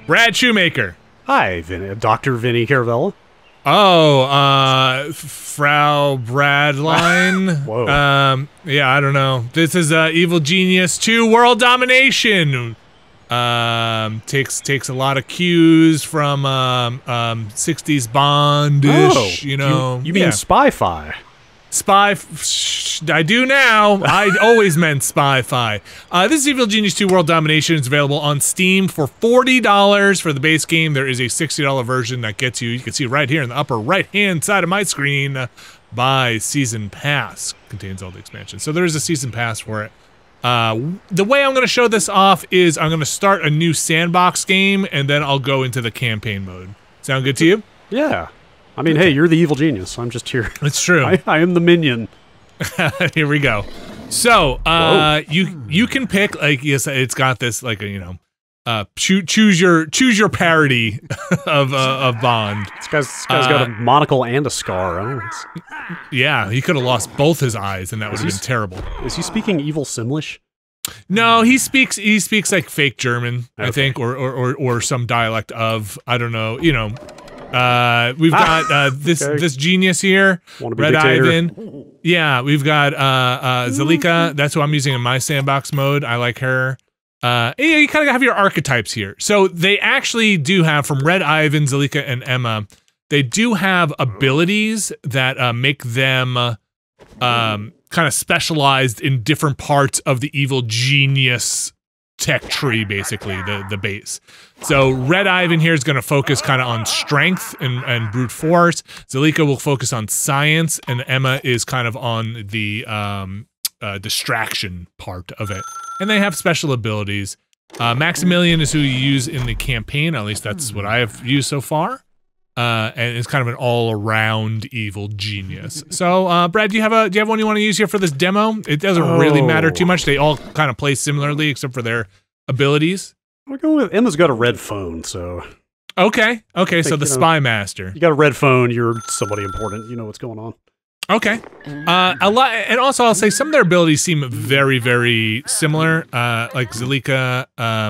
Brad Shoemaker. Hi, Dr. Vinny Caravella. Oh, Frau Bradline. Whoa. Yeah, I don't know. This is Evil Genius 2 World Domination. Takes a lot of cues from 60s Bond-ish, you know. You mean Spy-Fi? I do now. I always meant Spy-Fi. This is Evil Genius 2 World Domination. It's available on Steam for $40 for the base game. There is a $60 version that gets you can see right here in the upper right-hand side of my screen, buy Season Pass. Contains all the expansions. So there is a Season Pass for it. The way I'm going to show this off is I'm going to start a new sandbox game, and then I'll go into the campaign mode. Sound good to you? Yeah. I mean, hey, you're the evil genius. I'm just here. It's true. I am the minion. Here we go. So, you can pick, like, yes, it's got this, like, you know, choose your parody of Bond. This guy's got a monocle and a scar. Yeah, he could have lost both his eyes, and that would have been terrible. Is he speaking evil Simlish? No, he speaks like fake German, okay. I think, or some dialect of, I don't know, you know. We've got this genius here, Red Ivan. Yeah, we've got Zalika. That's who I'm using in my sandbox mode. I like her. You kind of have your archetypes here. So they actually do have, from Red Ivan, Zalika, and Emma, they do have abilities that make them kind of specialized in different parts of the evil genius tech tree, basically, the base. So Red Ivan here is going to focus kind of on strength and brute force. Zalika will focus on science, and Emma is kind of on the distraction part of it. And they have special abilities. Maximilian is who you use in the campaign, at least that's what I have used so far. And it's kind of an all-around evil genius. So, Brad, do you have one you want to use here for this demo? It doesn't really matter too much. They all kind of play similarly, except for their abilities. We'll go with Emma's got a red phone, so. Okay. So the Spy Master. You got a red phone. You're somebody important. You know what's going on. Okay. A lot, and also I'll say some of their abilities seem very, very similar. Like Zalika,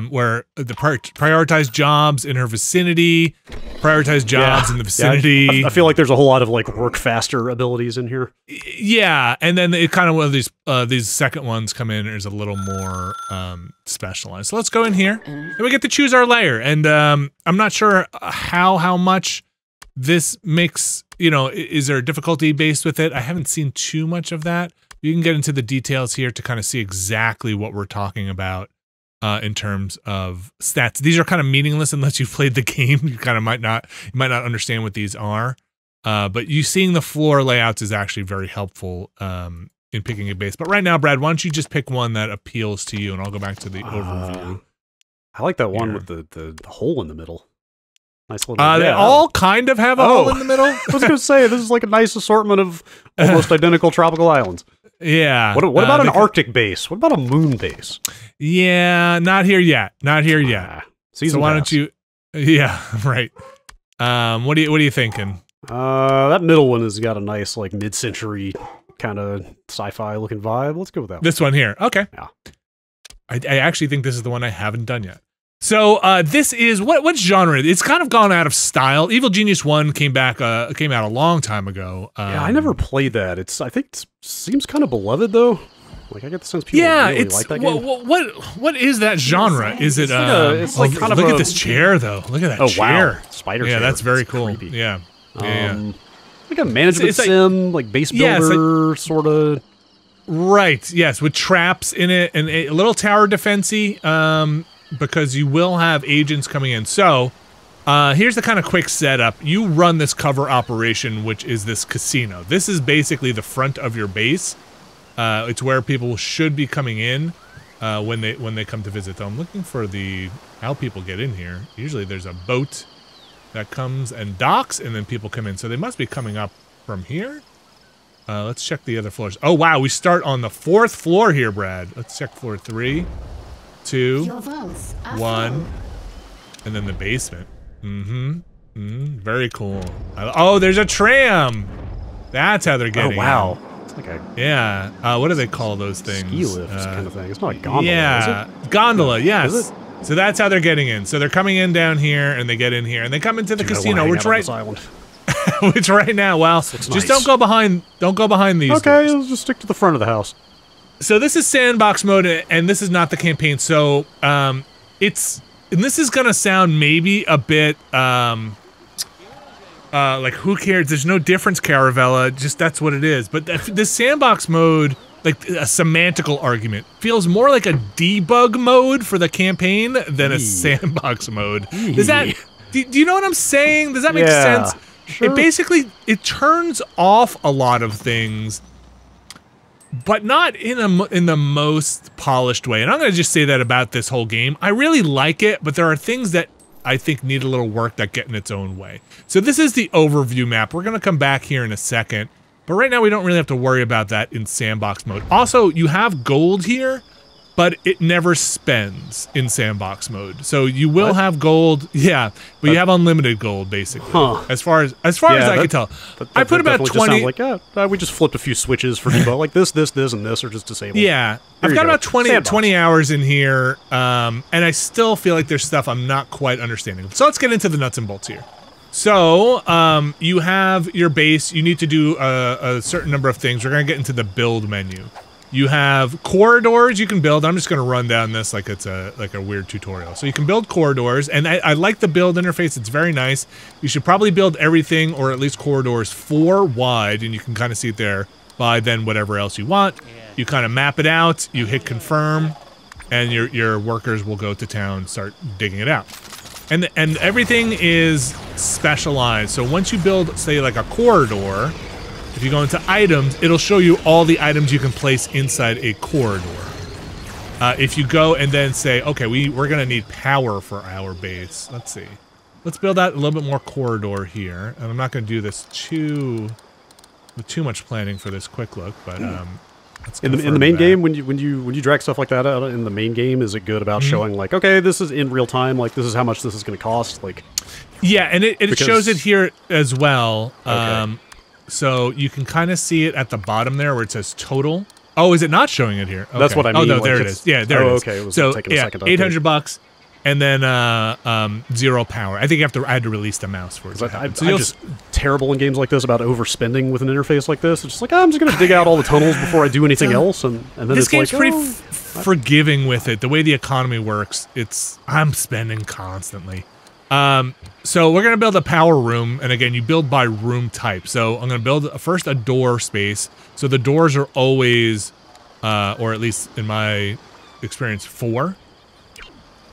where the prioritize jobs in her vicinity, prioritize jobs in the vicinity. Yeah, I feel like there's a whole lot of like work faster abilities in here. Yeah, and then it kind of one of these second ones come in is a little more specialized. So let's go in here, and we get to choose our layer. And I'm not sure how much this makes, you know, is there a difficulty based with it? I haven't seen too much of that. You can get into the details here to kind of see exactly what we're talking about in terms of stats. These are kind of meaningless unless you've played the game. You kind of might not understand what these are. But you seeing the floor layouts is actually very helpful in picking a base. But right now, Brad, why don't you just pick one that appeals to you, and I'll go back to the overview. I like that one with the hole in the middle. Nice little. They all kind of have a hole in the middle. I was going to say, this is like a nice assortment of almost identical tropical islands. Yeah. What about an Arctic base? What about a moon base? Yeah, not here yet. Not here yet. Season why pass. don't you? Yeah, right. What are you thinking? That middle one has got a nice like mid-century kind of sci-fi looking vibe. Let's go with that one. This one here. Okay. Yeah. I actually think this is the one I haven't done yet. So this is what genre? It's kind of gone out of style. Evil Genius 1 came out a long time ago. Yeah, I never played that. I think it seems kind of beloved though. Like I get the sense people really like that game. What is that genre? Is it? It's like kind of look at this chair though. Look at that chair. Wow. Spider chair. Yeah, that's very cool. Creepy. Yeah. Like a management sim, like base builder sort of. Right. Yes, with traps in it and a little tower defensey. Because you will have agents coming in. So, here's the kind of quick setup. You run this cover operation, which is this casino. This is basically the front of your base. It's where people should be coming in when they come to visit. So I'm looking for how people get in here. Usually there's a boat that comes and docks, and then people come in. So they must be coming up from here. Let's check the other floors. Oh, wow. We start on the 4th floor here, Brad. Let's check floor 3. 2, 1, and then the basement. Very cool. Oh, there's a tram. That's how they're getting. Oh wow. In. It's like a what do they call those things? Ski lifts kind of thing. It's not a gondola. Yeah, is it? gondola. Yes. Is it? So that's how they're getting in. So they're coming in down here, and they get in here, and they come into the casino, which which right now, well, just nice. Don't go behind these. Okay, doors. Let's just stick to the front of the house. So this is sandbox mode, and this is not the campaign. So and this is gonna sound maybe a bit like who cares? There's no difference, Caravella. Just that's what it is. But this sandbox mode, like a semantical argument, feels more like a debug mode for the campaign than a sandbox mode. Does that? Do you know what I'm saying? Does that make sense? Sure. It turns off a lot of things, but not in the most polished way. And I'm gonna just say that about this whole game. I really like it, but there are things that I think need a little work that get in its own way. So this is the overview map. We're gonna come back here in a second, but right now we don't really have to worry about that in sandbox mode. Also, you have gold here, but it never spends in sandbox mode. So you will have gold, but you have unlimited gold basically. As far as I can tell. I put about 20. Like, we just flipped a few switches for debug. Like this, and this are just disabled. Yeah, I've got about 20 hours in here, and I still feel like there's stuff I'm not quite understanding. So let's get into the nuts and bolts here. So you have your base. You need to do a certain number of things. We're gonna get into the build menu. You have corridors you can build. I'm just going to run down this like it's a weird tutorial. So you can build corridors, and I like the build interface. It's very nice. You should probably build everything, or at least corridors 4 wide, and you can kind of see it there by then whatever else you want. You kind of map it out. You hit confirm, and your workers will go to town, start digging it out. And everything is specialized. So once you build, say, like a corridor, if you go into items, it'll show you all the items you can place inside a corridor. If you go and then say, okay, we're gonna need power for our base. Let's see. Let's build out a little bit more corridor here. And I'm not gonna do this with too much planning for this quick look, but in the main game, when you drag stuff like that out in the main game, is it good about showing like, okay, this is in real time, like this is how much this is gonna cost, like? Yeah, and it shows it here as well. Okay. So you can kind of see it at the bottom there where it says total. Oh, is it not showing it here? Okay. That's what I mean. Oh, no, there it is. Yeah, there it is. Okay. It was so taking a second to $800, and then 0 power. I think I had to release the mouse for it. I'm just terrible in games like this about overspending with an interface like this. It's just like, I'm just gonna dig out all the tunnels before I do anything else, and then this it's game's like, pretty forgiving with it. The way the economy works, I'm spending constantly. So we're gonna build a power room, and again, you build by room type. So I'm gonna build first a door space. So the doors are always, or at least in my experience, 4.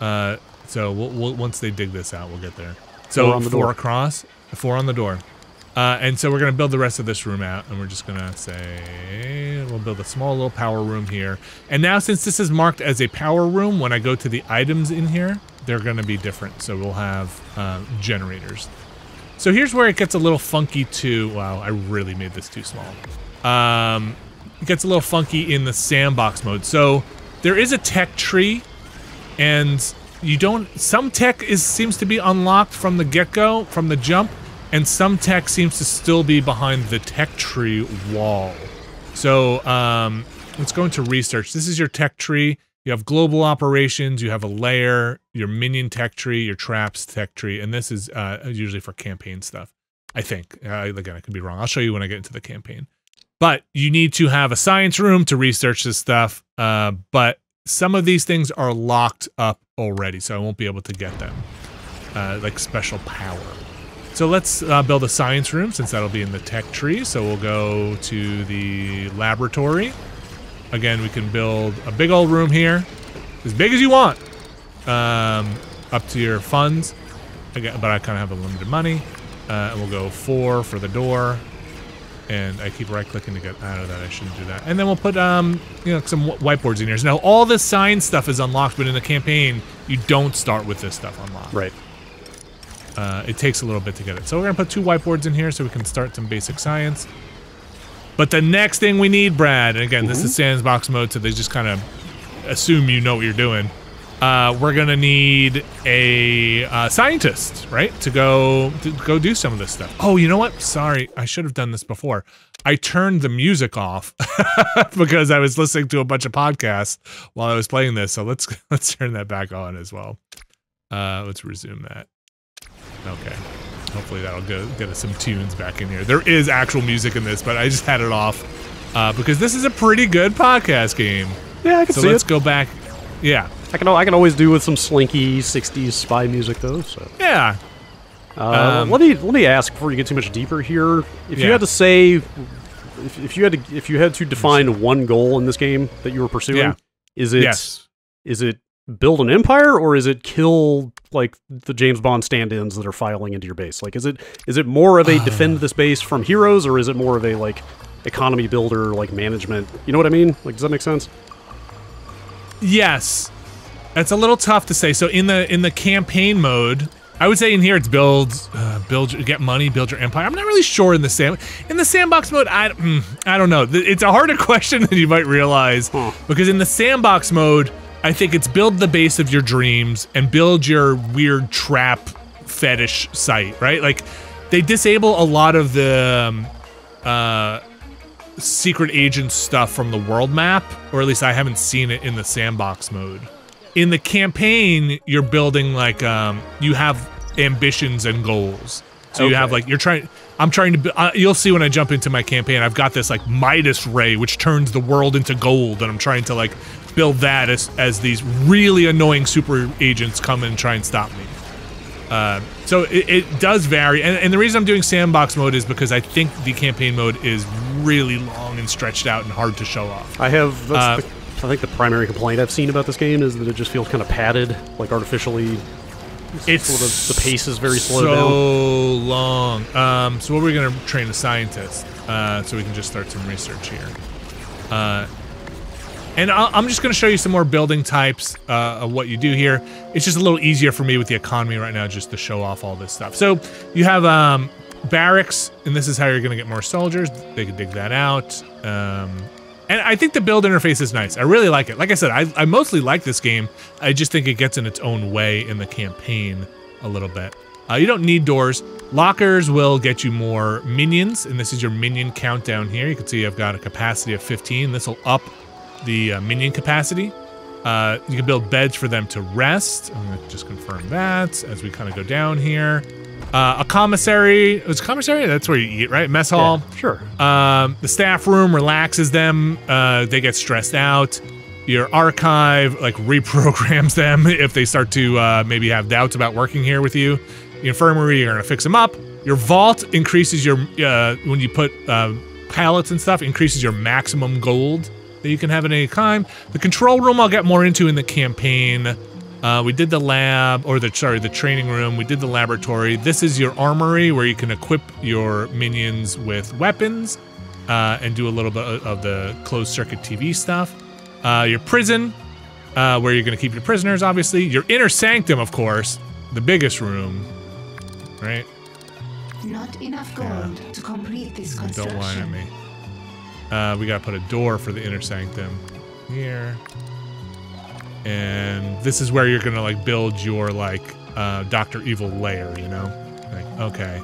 So we'll once they dig this out, we'll get there. So 4 across, 4 on the door. And so we're gonna build the rest of this room out, and we're just gonna say, we'll build a small little power room here. And now since this is marked as a power room, when I go to the items in here, they're gonna be different. So we'll have generators. So here's where it gets a little funky too. Wow, I really made this too small. It gets a little funky in the sandbox mode. So there is a tech tree, and some tech seems to be unlocked from the get-go, from the jump, and some tech seems to still be behind the tech tree wall. So let's go into research. This is your tech tree. You have global operations, you have a lair, your minion tech tree, your traps tech tree, and this is usually for campaign stuff, I think. Again, I could be wrong. I'll show you when I get into the campaign. But you need to have a science room to research this stuff, but some of these things are locked up already, so I won't be able to get them, like special power. So let's build a science room, since that'll be in the tech tree. So we'll go to the laboratory. Again, we can build a big old room here, as big as you want, up to your funds. Again, but I kind of have a limited money. And we'll go 4 for the door, and I keep right-clicking to get out of that. I shouldn't do that. And then we'll put some whiteboards in here. So now all this science stuff is unlocked, but in the campaign, you don't start with this stuff unlocked. Right. It takes a little bit to get it. So we're gonna put 2 whiteboards in here so we can start some basic science. But the next thing we need, Brad, and again, this is sandbox mode, so they just kind of assume you know what you're doing. we're gonna need a scientist, right, to go do some of this stuff. Oh, you know what? Sorry, I should have done this before. I turned the music off because I was listening to a bunch of podcasts while I was playing this. So let's turn that back on as well. Let's resume that. Okay. Hopefully that'll get us some tunes back in here. There is actual music in this, but I just had it off because this is a pretty good podcast game. Yeah, I can see it. So let's go back. Yeah. I can always do with some slinky 60s spy music though. So yeah. Let me ask before you get too much deeper here. If you had to say, if you had to define one goal in this game that you were pursuing, is it build an empire or is it kill like the James Bond stand-ins that are filing into your base? Like, is it more of a defend this base from heroes or is it more of a like economy builder, like management? You know what I mean? Like, does that make sense? Yes. It's a little tough to say. So in the campaign mode, I would say in here it's build, get money, build your empire. I'm not really sure in the sandbox mode. I don't know. It's a harder question than you might realize because in the sandbox mode, I think it's build the base of your dreams and build your weird trap fetish site, right? Like they disable a lot of the secret agent stuff from the world map, or at least I haven't seen it in the sandbox mode. In the campaign, you're building like you have ambitions and goals. So you have like I'm trying to. You'll see when I jump into my campaign. I've got this like Midas ray, which turns the world into gold, and I'm trying to like build that as these really annoying super agents come and try and stop me. So it does vary, and the reason I'm doing sandbox mode is because I think the campaign mode is really long and stretched out and hard to show off. I think the primary complaint I've seen about this game is that it just feels kind of padded, like artificially. It's sort of, the pace is very slow down. So long. So what are we gonna train a scientist? So we can just start some research here. And I'm just gonna show you some more building types of what you do here. It's just a little easier for me with the economy right now, just to show off all this stuff. So you have barracks, and this is how you're gonna get more soldiers. They can dig that out. And I think the build interface is nice. I really like it. Like I said, I mostly like this game. I just think it gets in its own way in the campaign a little bit. You don't need doors. Lockers will get you more minions, and this is your minion count down here. You can see I've got a capacity of 15. This will up the minion capacity. You can build beds for them to rest. I'm gonna just confirm that as we kind of go down here. A commissary. It's commissary? That's where you eat, right? Mess hall. Yeah, sure. The staff room relaxes them. They get stressed out. Your archive like reprograms them if they start to maybe have doubts about working here with you. The infirmary, you're gonna fix them up. Your vault increases your when you put pallets and stuff, increases your maximum gold that you can have at any time. The control room I'll get more into in the campaign. We did the lab, or the training room. We did the laboratory. This is your armory where you can equip your minions with weapons and do a little bit of the closed circuit TV stuff. Your prison, where you're going to keep your prisoners, obviously. Your inner sanctum, of course, the biggest room, right? Not enough gold to complete this construction. Don't whine at me. We got to put a door for the inner sanctum here. And this is where you're gonna like build your like Dr. Evil lair, you know? Like, okay.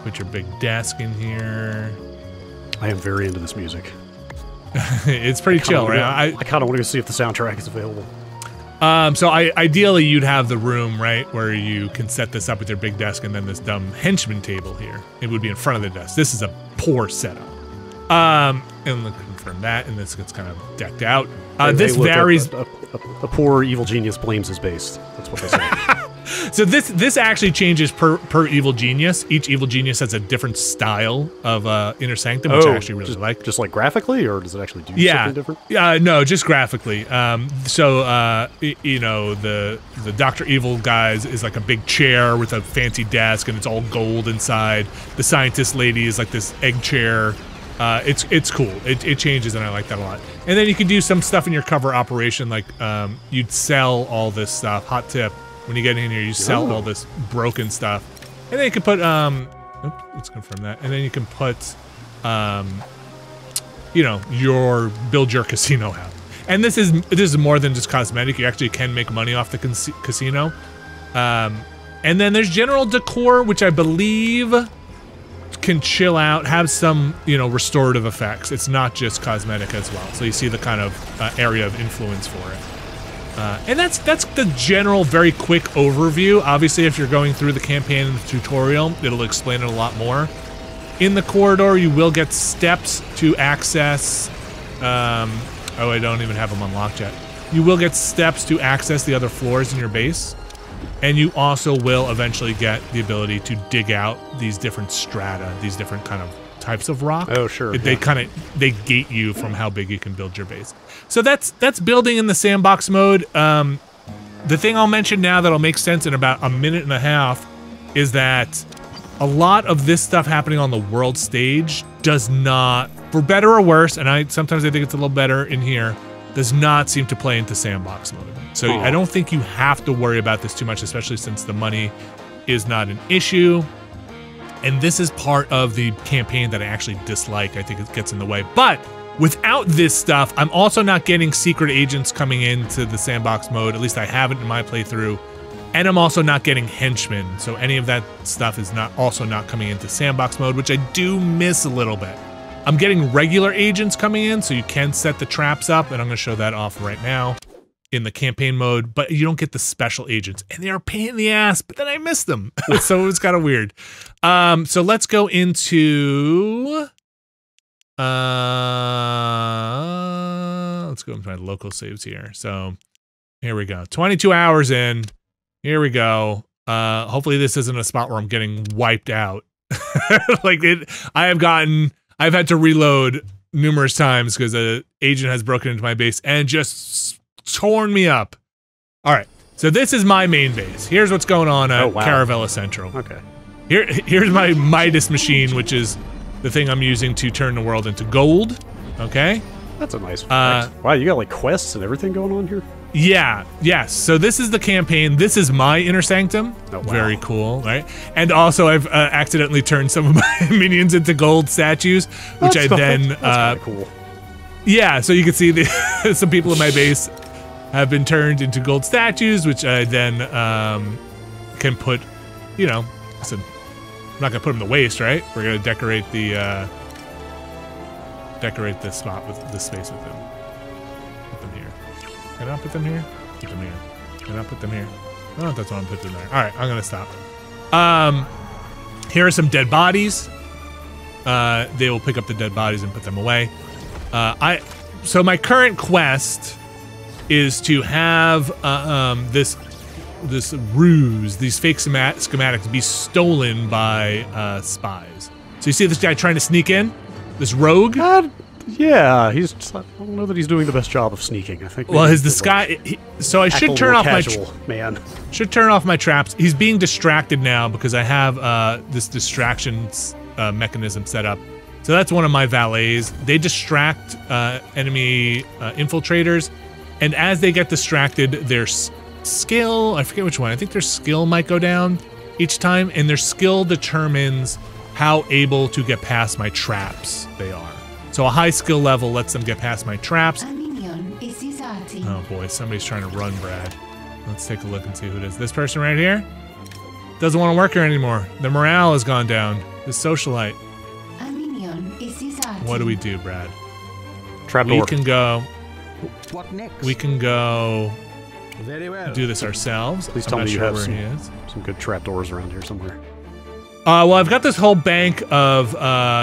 Put your big desk in here. I am very into this music. It's pretty chill, right? I kind of want to see if the soundtrack is available. So ideally you'd have the room, right, where you can set this up with your big desk and then this dumb henchman table here. It would be in front of the desk. This is a poor setup. And let's confirm that, and this gets kind of decked out. This varies. A poor evil genius blames his base. That's what they say. So this actually changes per evil genius. Each evil genius has a different style of inner sanctum, which I actually really like. Just like graphically, or does it actually do something different? Yeah, no, just graphically. You know, the Dr. Evil guys is like a big chair with a fancy desk, and it's all gold inside. The scientist lady is like this egg chair. It's cool. It changes, and I like that a lot. And then you can do some stuff in your cover operation, like you'd sell all this stuff. Hot tip: when you get in here, you sell all this broken stuff, and then you can put let's confirm that. And then you can put you know, build your casino out. And this is more than just cosmetic. You actually can make money off the casino. And then there's general decor, which I believe can chill out, have some, you know, restorative effects. It's not just cosmetic as well. So you see the kind of area of influence for it. And that's the general, very quick overview. Obviously, if you're going through the campaign and the tutorial, it'll explain it a lot more. In the corridor, you will get steps to access. Oh, I don't even have them unlocked yet. You will get steps to access the other floors in your base. And you also will eventually get the ability to dig out these different strata, these different kind of types of rock. Oh, sure. They they gate you from how big you can build your base. So that's building in the sandbox mode. The thing I'll mention now that'll make sense in about a minute and a half is that a lot of this stuff happening on the world stage does not, for better or worse, and sometimes I think it's a little better in here, does not seem to play into sandbox mode. So I don't think you have to worry about this too much, especially since the money is not an issue. And this is part of the campaign that I actually dislike. I think it gets in the way. But without this stuff, I'm also not getting secret agents coming into the sandbox mode. At least I haven't in my playthrough. And I'm also not getting henchmen. So any of that stuff is also not coming into sandbox mode, which I do miss a little bit. I'm getting regular agents coming in, so you can set the traps up, and I'm going to show that off right now in the campaign mode, but you don't get the special agents, and they are a pain in the ass, but then I miss them. So it was kind of weird. So let's go into let's go into my local saves here. So here we go. 22 hours in. Here we go. Hopefully this isn't a spot where I'm getting wiped out. I've had to reload numerous times because an agent has broken into my base and just torn me up. All right, so this is my main base. Here's what's going on at Caravella Central. Okay. Here's my Midas machine, which is the thing I'm using to turn the world into gold. Okay. That's a nice wow, you got like quests and everything going on here? Yeah, yes. So this is the campaign. This is my inner sanctum. Oh, wow. Very cool, right? And also I've accidentally turned some of my minions into gold statues, which that's kinda cool. Yeah, so you can see some people in my base have been turned into gold statues, which I then can put, you know, listen, I'm not gonna put them to waste, right? We're gonna decorate the spot with the space with them. Put them here. Can I put them here? Put them here. Can I put them here? Oh, that's what I'm putting them there. All right, I'm gonna stop. Here are some dead bodies. They will pick up the dead bodies and put them away. So my current quest is to have this ruse, these fake schematics, be stolen by spies. So you see this guy trying to sneak in, this rogue. Yeah, I don't know that he's doing the best job of sneaking. I think. Well, so I should turn off should turn off my traps. He's being distracted now because I have this distractions mechanism set up. So that's one of my valets. They distract enemy infiltrators, and as they get distracted, their skill, I forget which one, I think their skill might go down each time, and their skill determines how able to get past my traps they are. So a high skill level lets them get past my traps. Oh boy, somebody's trying to run, Brad. Let's take a look and see who it is. This person right here doesn't want to work here anymore. The morale has gone down. This socialite. What do we do, Brad? Trapdoor. We can go. What next? We can go. Very well. Do this ourselves. Please tell me you have some good trapdoors around here somewhere. Well, I've got this whole bank of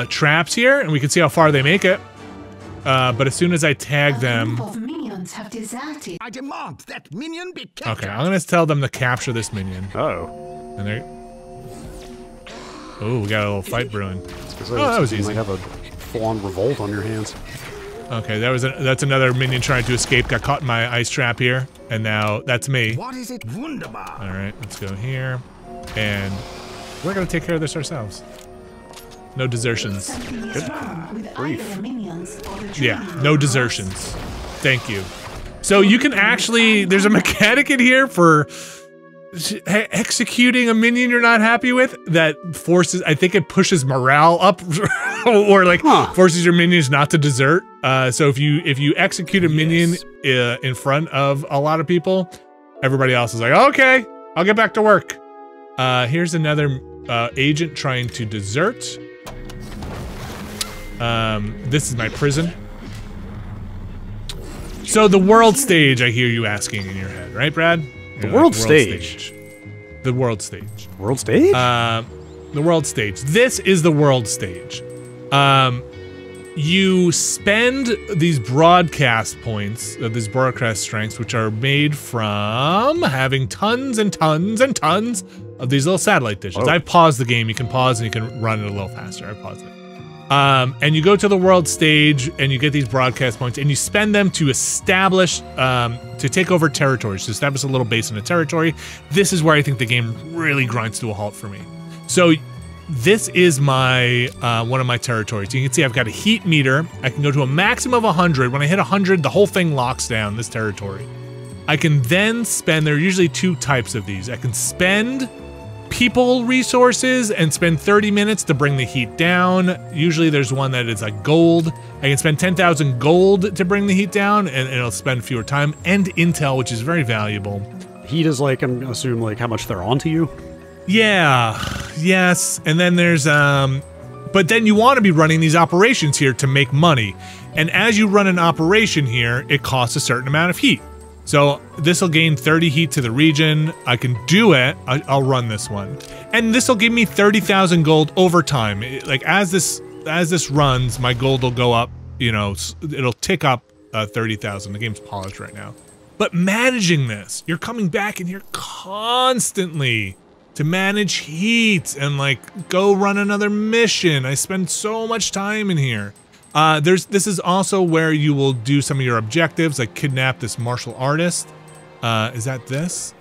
traps here, and we can see how far they make it. But as soon as I tag them... I demand that minion be captured. Okay, I'm going to tell them to capture this minion. Oh. And they're... Oh, we got a little fight brewing. Oh, that was easy. You might have a full-on revolt on your hands. Okay, that's another minion trying to escape. Got caught in my ice trap here, and now that's me. What is it? Wunderbar. All right, let's go here, and we're gonna take care of this ourselves. No desertions. Good grief. Yeah, no desertions. Thank you. So you can actually, there's a mechanic in here for executing a minion you're not happy with that forces, I think it pushes morale up or like forces your minions not to desert. So if you execute a minion in front of a lot of people, everybody else is like, okay, I'll get back to work. Here's another agent trying to desert. This is my prison. So the world stage, I hear you asking in your head, right, Brad? The world stage. The world stage. World stage? The world stage. This is the world stage. You spend these broadcast points, these broadcast strengths, which are made from having tons and tons and tons of these little satellite dishes. I've paused the game. You can pause and you can run it a little faster. I paused it. And you go to the world stage and you get these broadcast points and you spend them to establish, to take over territories, to establish a little base in a territory. This is where I think the game really grinds to a halt for me. So this is my, one of my territories. You can see I've got a heat meter. I can go to a maximum of 100. When I hit 100, the whole thing locks down this territory. I can then spend, there are usually two types of these. I can spend people resources and spend 30 minutes to bring the heat down. Usually there's one that is like gold. I can spend 10,000 gold to bring the heat down and it'll spend fewer time, and intel, which is very valuable. Heat is like, I'm assuming like how much they're onto you? Yeah, yes. And then there's, but then you want to be running these operations here to make money. And as you run an operation here, it costs a certain amount of heat. So this will gain 30 heat to the region. I can do it. I'll run this one. And this will give me 30,000 gold over time. Like as this runs, my gold will go up, you know, it'll tick up 30,000. The game's polished right now. But managing this, you're coming back in here constantly to manage heat and like go run another mission. I spend so much time in here. This is also where you will do some of your objectives, like kidnap this martial artist. Is that this?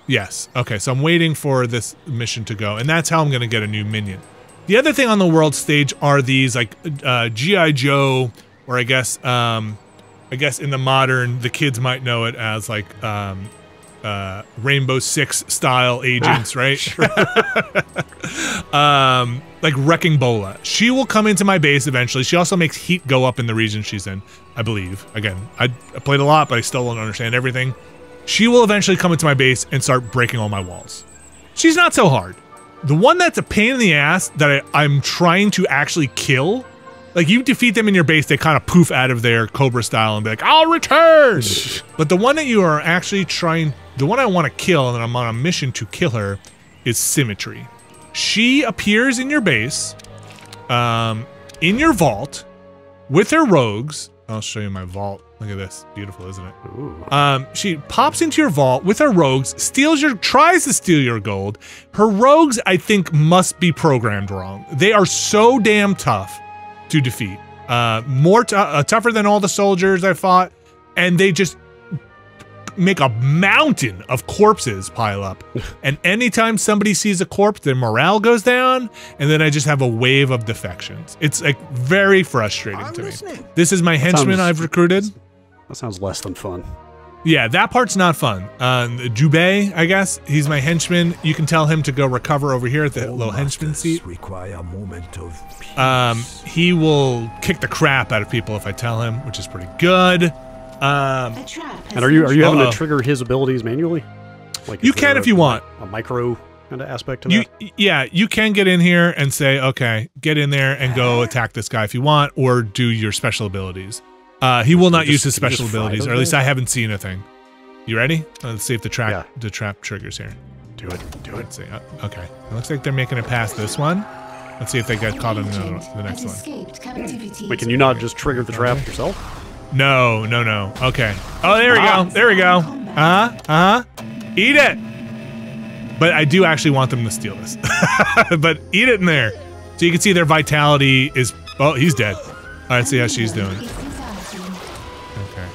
Yes. Okay, so I'm waiting for this mission to go, and that's how I'm gonna get a new minion. The other thing on the world stage are these like G.I. Joe, or I guess in the modern, the kids might know it as like Rainbow Six style agents, right? Sure. Like Wrecking Bola. She will come into my base eventually. She also makes heat go up in the region she's in, I believe. Again, I played a lot, but I still don't understand everything. She will eventually come into my base and start breaking all my walls. She's not so hard. The one that's a pain in the ass that I'm trying to actually kill, like you defeat them in your base, they kind of poof out of their Cobra style and be like, I'll return! But the one that you are actually trying, the one I want to kill, and I'm on a mission to kill her, is Symmetry. She appears in your base, in your vault, with her rogues. I'll show you my vault. Look at this. Beautiful, isn't it? Ooh. She pops into your vault with her rogues, tries to steal your gold. Her rogues, I think, must be programmed wrong. They are so damn tough to defeat. Tougher than all the soldiers I fought, and they just make a mountain of corpses pile up. And anytime somebody sees a corpse, their morale goes down, and then I just have a wave of defections. It's like very frustrating to me. This is my henchman I've recruited. That sounds less than fun. Yeah, that part's not fun. Jubei, I guess, he's my henchman. You can tell him to go recover over here at the little henchman seat. Require a moment of peace. He will kick the crap out of people if I tell him, which is pretty good. And are you having to trigger his abilities manually? Like you can if you want. A micro kind of aspect to that? Yeah, you can get in here and say, okay, get in there and go attack this guy if you want, or do your special abilities. He will not use his special abilities, or at least I haven't seen a thing. You ready? Let's see if the trap triggers here. Do it. Let's see. Okay. It looks like they're making it past this one. Let's see if they get caught on the next one. Wait, can you not just trigger the trap yourself? No. Okay. Oh, there we go. There we go. Eat it. But I do actually want them to steal this. But eat it in there. So you can see their vitality is... Oh, he's dead. All right, see how she's doing. Okay.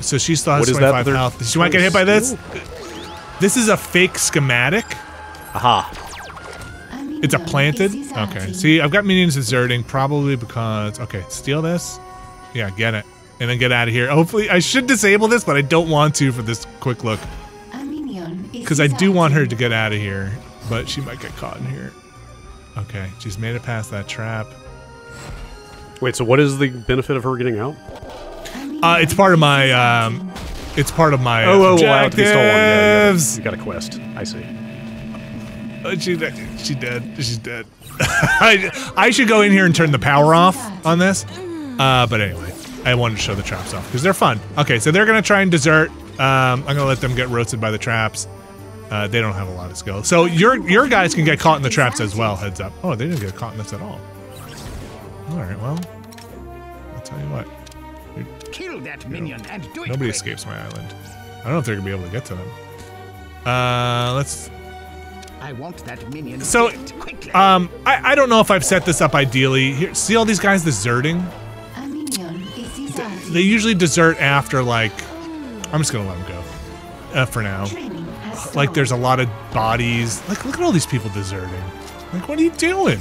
So she still has 25 health. She might get hit by this. This is a fake schematic. Aha. It's a planted. Okay. See, I've got minions deserting probably because... Okay, steal this. Yeah, get it. And then get out of here. Hopefully, I should disable this, but I don't want to for this quick look. because I do want her to get out of here, but she might get caught in here. Okay, she's made it past that trap. Wait, so what is the benefit of her getting out? It's part of my, it's part of my objectives. Yeah, you got a quest. I see. She's dead. She's dead. I should go in here and turn the power off on this. But anyway, I wanted to show the traps off because they're fun. Okay, so they're gonna try and desert. I'm gonna let them get roasted by the traps. They don't have a lot of skill. So your guys can get caught in the traps as well, heads up. Oh, they didn't get caught in this at all. Alright, well, I'll tell you what. Kill that minion and do it. Nobody escapes my island. I don't know if they're gonna be able to get to them. Let's... I want that minion. So, I don't know if I've set this up ideally. Here, see all these guys deserting? A minion is deserted. They usually desert after, like... I'm just gonna let them go. For now. Like, there's a lot of bodies. Like, look at all these people deserting. Like, what are you doing?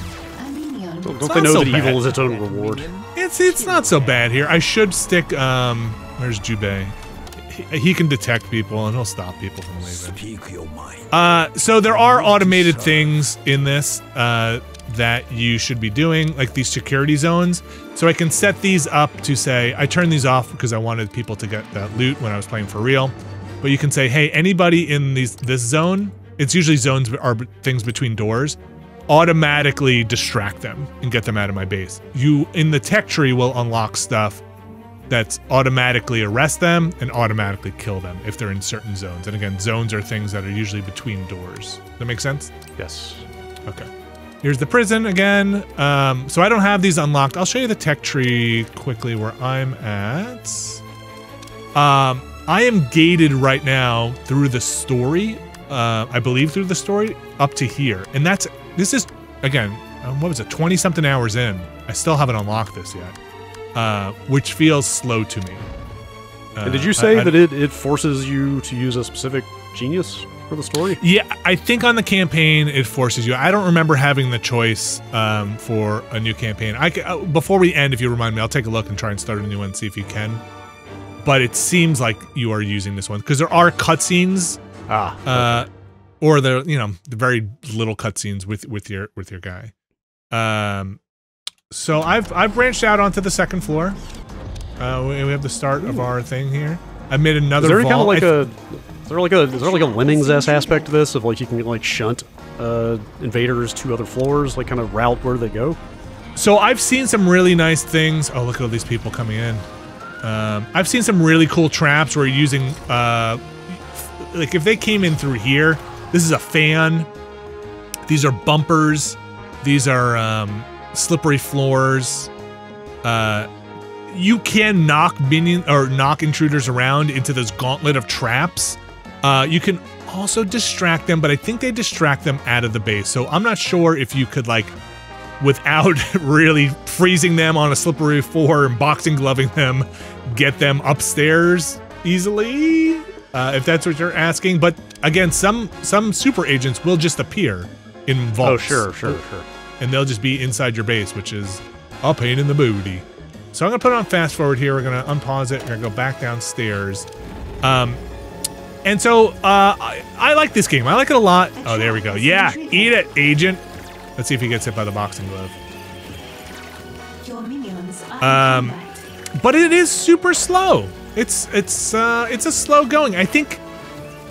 Don't they know that evil is its own reward? It's not so bad here. I should stick, where's Jubei? He can detect people and he'll stop people from leaving. Speak your mind. So there are automated things in this that you should be doing, like these security zones. So I can set these up to say, I turned these off because I wanted people to get that loot when I was playing for real. But you can say, hey, anybody in this zone, it's usually zones are things between doors, automatically distract them and get them out of my base. You, in the tech tree, will unlock stuff that's automatically arrest them and automatically kill them if they're in certain zones. And again, zones are things that are usually between doors. That make sense? Yes. Okay. Here's the prison again. So I don't have these unlocked. I'll show you the tech tree quickly where I'm at. I am gated right now through the story. I believe through the story up to here. And this is, again, what was it, 20-something hours in. I still haven't unlocked this yet, which feels slow to me. And did you say that it forces you to use a specific genius for the story? Yeah, I think on the campaign it forces you. I don't remember having the choice for a new campaign. Before we end, if you remind me, I'll take a look and try and start a new one and see if you can. But it seems like you are using this one because there are cutscenes. Okay. Or the the very little cutscenes with your guy. So I've branched out onto the second floor. We have the start of our thing here. I've made another vault. Is there like a Lemmings-esque aspect to this of like you can like shunt invaders to other floors, like kind of route where they go? So I've seen some really nice things. Oh, look at all these people coming in. I've seen some really cool traps where you're using like if they came in through here. This is a fan. These are bumpers. These are slippery floors. You can knock knock intruders around into this gauntlet of traps. You can also distract them, but I think they distract them out of the base. So I'm not sure if you could, like, without really freezing them on a slippery floor and boxing gloving them, get them upstairs easily. If that's what you're asking. But again, some super agents will just appear in vaults. Oh, sure. And they'll just be inside your base, which is a pain in the booty. So I'm gonna put it on fast forward here. We're gonna unpause it. We're gonna go back downstairs. And so I like this game. I like it a lot. Oh, there we go. Yeah, eat it, agent. Let's see if he gets hit by the boxing glove. Your minions are in combat. But it is super slow. It's a slow going. I think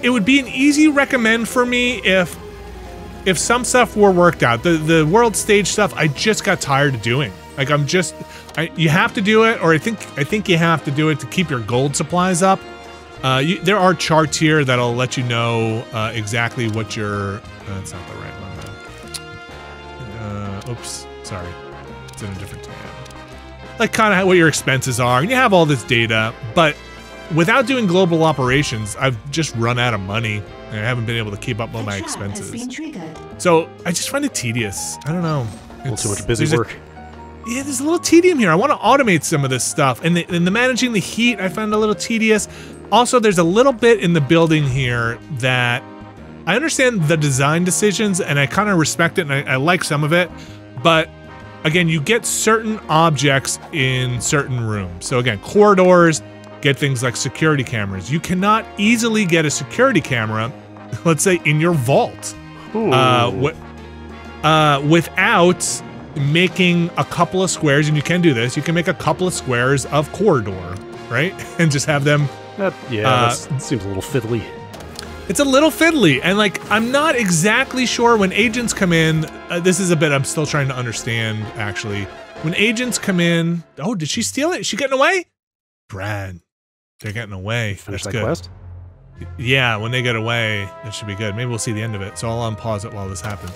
it would be an easy recommend for me if some stuff were worked out. The world stage stuff I just got tired of doing. Like you have to do it, or I think you have to do it to keep your gold supplies up. There are charts here that'll let you know exactly what your. That's not the right one. Oops, sorry. It's in a different tab. Like kind of what your expenses are, and you have all this data, but without doing global operations, I've just run out of money, and I haven't been able to keep up with my expenses. So I just find it tedious. I don't know. A little too much busy work. Yeah, there's a little tedium here. I want to automate some of this stuff, and the managing the heat I find a little tedious. Also, there's a little bit in the building here that I understand the design decisions, and I kind of respect it, and I like some of it, but again, you get certain objects in certain rooms. So again, corridors get things like security cameras. You cannot easily get a security camera let's say, in your vault, without making a couple of squares. And you can do this. You can make a couple of squares of corridor, right? And just have them. That seems a little fiddly. It's a little fiddly, and like I'm not exactly sure when agents come in. This is a bit I'm still trying to understand. Actually, when agents come in, oh, did she steal it? Is she getting away? Brad, they're getting away. Finish That's that good. quest? Yeah, when they get away, that should be good. Maybe we'll see the end of it. So I'll unpause it while this happens.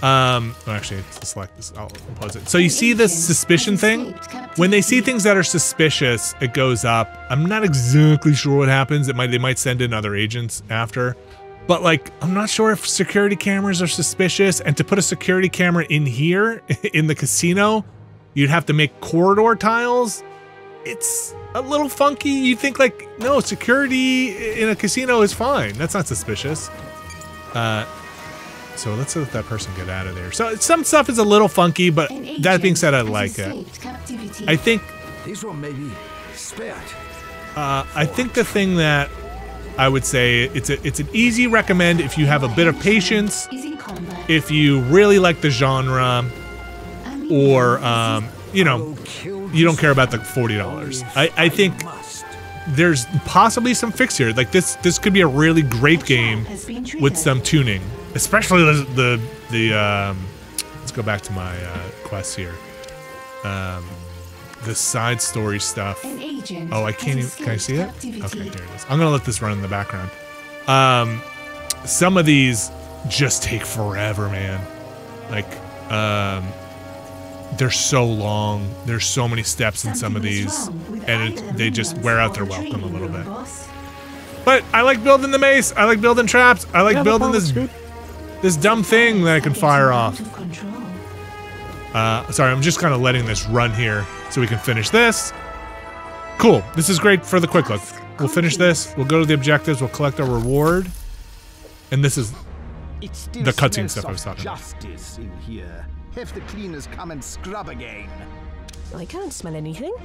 Actually, to select this, I'll unpause it. So you see this suspicion thing? When they see things that are suspicious, it goes up. I'm not exactly sure what happens. They might send in other agents after. But like, I'm not sure if security cameras are suspicious. And to put a security camera in here, in the casino, you'd have to make corridor tiles. It's a little funky. You think like, no, security in a casino is fine. That's not suspicious. So let's let that person get out of there. So some stuff is a little funky, but that being said, I like it. I think this one may be spared. I think the thing that I would say it's an easy recommend if you have a bit of patience, if you really like the genre, or you know, you don't care about the $40. I think there's possibly some fix here. Like this could be a really great game with some tuning. Especially the let's go back to my quests here. The side story stuff. Oh, I can't even, can I see it? Okay, here it is. I'm gonna let this run in the background. Some of these just take forever, man. Like, they're so long. There's so many steps in some of these, and they just wear out their welcome a little bit. But I like building the mace. I like building traps. I like building this dumb thing that I can fire off. Sorry, I'm just kind of letting this run here so we can finish this. Cool. This is great for the quick look. We'll finish this. We'll go to the objectives. We'll collect our reward. And this is the cutscene stuff I was talking about. Justice in here. Have the cleaners come and scrub again. I can't smell anything.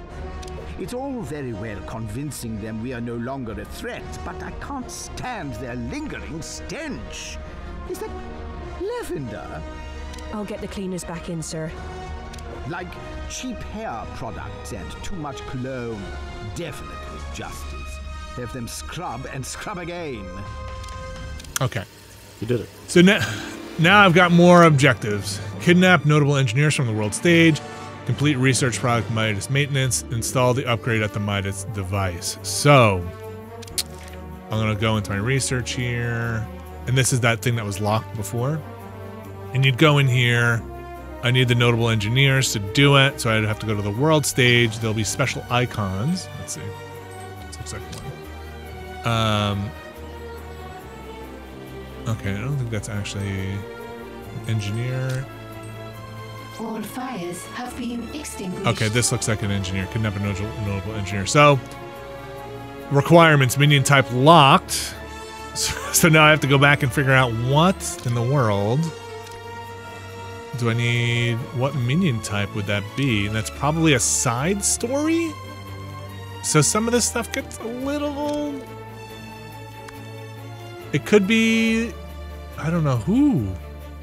It's all very well convincing them we are no longer a threat, but I can't stand their lingering stench. Is that lavender? I'll get the cleaners back in, sir. Like cheap hair products and too much cologne. Definitely justice. Have them scrub and scrub again. Okay. You did it. So now I've got more objectives. Kidnap notable engineers from the world stage. Complete research product Midas maintenance. Install the upgrade at the Midas device. So I'm going to go into my research here. And this is that thing that was locked before. And you'd go in here. I need the notable engineers to do it. So I'd have to go to the world stage. There'll be special icons. Let's see. This looks like one. Okay, I don't think that's actually engineer. All fires have been extinguished. Okay, this looks like an engineer. Kidnap a notable engineer. So, requirements, minion type locked. So now I have to go back and figure out what in the world do I need? What minion type would that be? And that's probably a side story? So some of this stuff gets a little... It could be... I don't know who.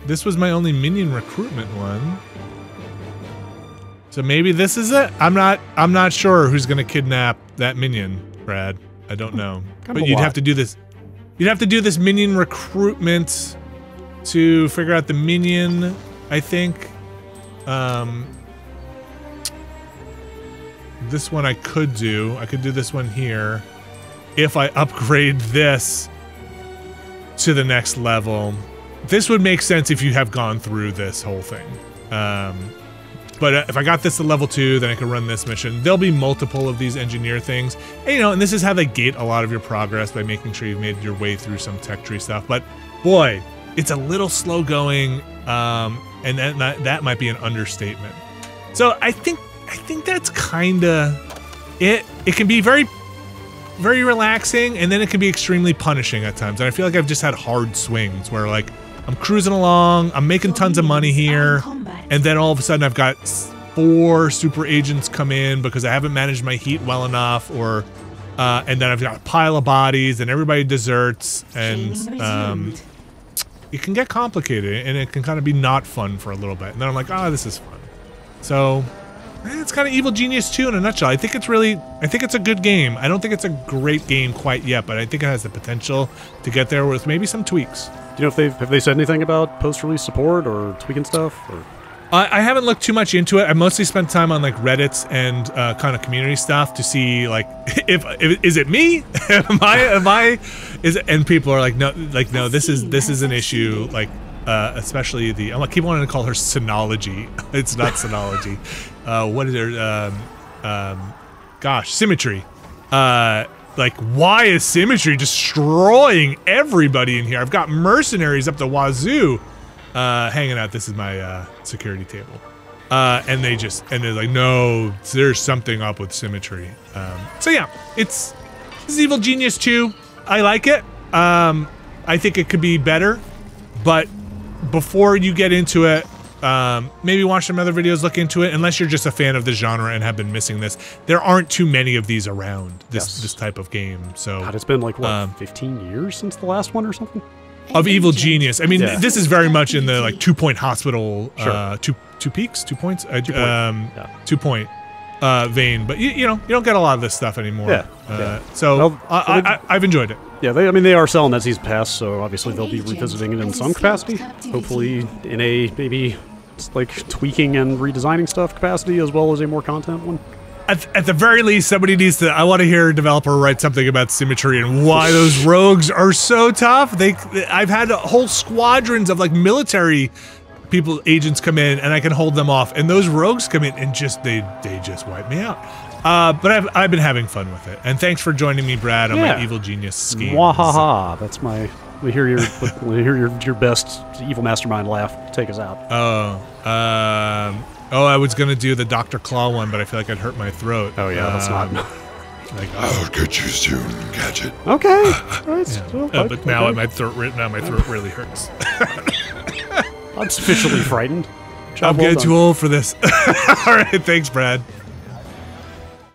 This was my only minion recruitment one. So maybe this is it? I'm not sure who's gonna kidnap that minion, Brad. I don't know. But you'd have to do this. You'd have to do this minion recruitment to figure out the minion, I think. This one I could do. I could do this one here. If I upgrade this to the next level. This would make sense if you have gone through this whole thing. But if I got this to level 2, then I could run this mission. There'll be multiple of these engineer things. And, you know, and this is how they gate a lot of your progress, by making sure you've made your way through some tech tree stuff. But, boy, it's a little slow going, and that might be an understatement. So I think that's kind of it. It can be very, very relaxing, and then it can be extremely punishing at times. And I feel like I've just had hard swings where, like, I'm cruising along, I'm making tons of money here, and then all of a sudden I've got 4 super agents come in because I haven't managed my heat well enough, or and then I've got a pile of bodies, and everybody deserts, and it can get complicated, and it can kind of be not fun for a little bit. And then I'm like, oh, this is fun. So it's kind of Evil Genius 2 in a nutshell. I think it's a good game. I don't think it's a great game quite yet, but I think it has the potential to get there with maybe some tweaks. Do you know if have they said anything about post-release support or tweaking stuff? Or? I haven't looked too much into it. I mostly spent time on like Reddits and kind of community stuff to see like if is it me? And people are like no, this is an issue, like especially I keep wanting to call her Synology. It's not Synology. What is there? Gosh, Symmetry. Like, why is Symmetry destroying everybody in here? I've got mercenaries up the wazoo hanging out. This is my security table. And they're like, no, there's something up with Symmetry. So yeah, this is Evil Genius 2. I like it. I think it could be better, but before you get into it, maybe watch some other videos, look into it, unless you're just a fan of the genre and have been missing this. There aren't too many of these around, this type of game. So God, it's been like, what, 15 years since the last one or something? Of Evil Genius. I mean, this is very much in the, like, 2-point hospital, two peaks? 2 points? 2 point vein. But, you know, you don't get a lot of this stuff anymore. So, I've enjoyed it. Yeah, they are selling that Season Pass, so obviously they'll be revisiting it in some capacity. Hopefully in a maybe like tweaking and redesigning stuff capacity, as well as a more content one. At the very least, somebody needs to. I want to hear a developer write something about Symmetry and why those rogues are so tough. I've had whole squadrons of like military agents come in, and I can hold them off, and those rogues come in and they just wipe me out. But I've been having fun with it, and thanks for joining me, Brad, on my Evil Genius scheme. Wahaha! That's my. We hear your best evil mastermind laugh. Take us out. I was gonna do the Dr. Claw one, but I feel like I'd hurt my throat. Oh yeah, that's not. Like, I'll get you soon, Gadget. Okay. But now my throat really hurts. I'm sufficially frightened. I'm getting too old for this. All right, thanks, Brad.